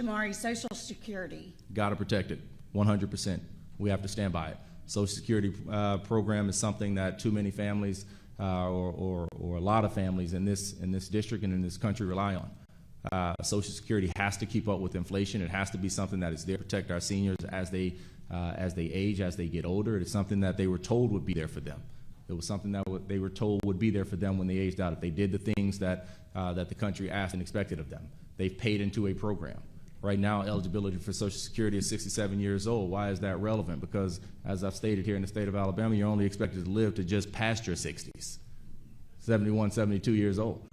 Shamari, Social Security. Got to protect it, 100%. We have to stand by it. Social Security program is something that too many families or a lot of families in this district and in this country rely on. Social Security has to keep up with inflation. It has to be something that is there to protect our seniors as they age, as they get older. It's something that they were told would be there for them. It was something that they were told would be there for them when they aged out if they did the things that the country asked and expected of them. They've paid into a program. Right now, eligibility for Social Security is 67 years old. Why is that relevant? Because, as I've stated here in the state of Alabama, you're only expected to live to just past your 60s, 71, 72 years old.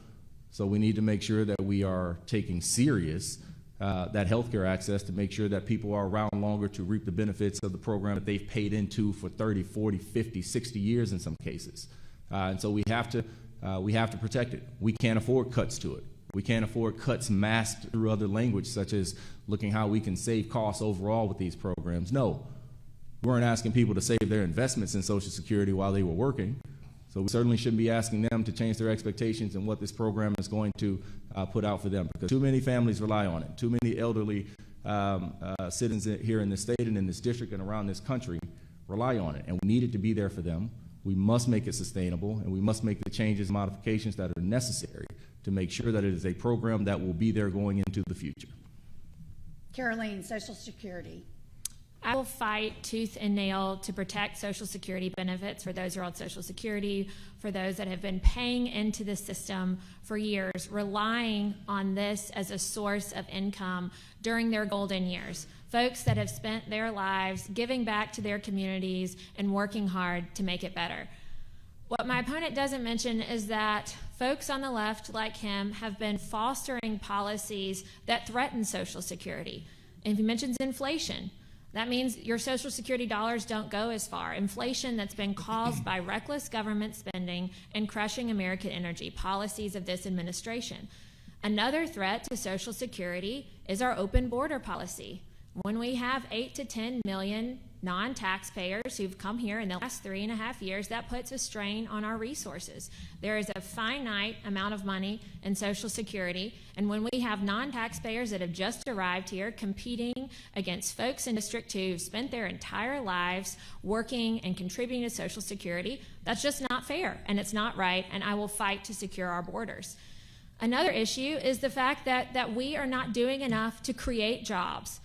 So we need to make sure that we are taking serious that healthcare access to make sure that people are around longer to reap the benefits of the program that they've paid into for 30, 40, 50, 60 years in some cases. And so we have to protect it. We can't afford cuts to it. We can't afford cuts masked through other language, such as looking how we can save costs overall with these programs. No, we weren't asking people to save their investments in Social Security while they were working. So we certainly shouldn't be asking them to change their expectations and what this program is going to put out for them, because too many families rely on it. Too many elderly citizens here in the state and in this district and around this country rely on it, and we need it to be there for them. We must make it sustainable, and we must make the changes and modifications that are necessary to make sure that it is a program that will be there going into the future. Caroline, Social Security. I will fight tooth and nail to protect Social Security benefits for those who are on Social Security, for those that have been paying into the system for years, relying on this as a source of income during their golden years. Folks that have spent their lives giving back to their communities and working hard to make it better. What my opponent doesn't mention is that folks on the left, like him, have been fostering policies that threaten Social Security. And he mentions inflation. That means your Social Security dollars don't go as far. Inflation that's been caused by reckless government spending and crushing American energy policies of this administration. Another threat to Social Security is our open border policy. When we have 8 to 10 million non-taxpayers who've come here in the last 3.5 years, that puts a strain on our resources. There is a finite amount of money in Social Security, and when we have non-taxpayers that have just arrived here competing against folks in District 2 who've spent their entire lives working and contributing to Social Security, that's just not fair, and it's not right, and I will fight to secure our borders. Another issue is the fact that we are not doing enough to create jobs,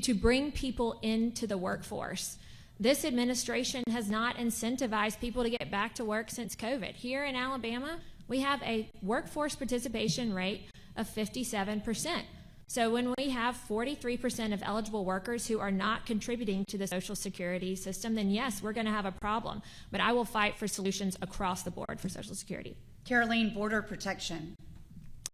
to bring people into the workforce. This administration has not incentivized people to get back to work since COVID. Here in Alabama, we have a workforce participation rate of 57%. So when we have 43% of eligible workers who are not contributing to the Social Security system, then yes, we're going to have a problem. But I will fight for solutions across the board for Social Security. Caroline, Border Protection.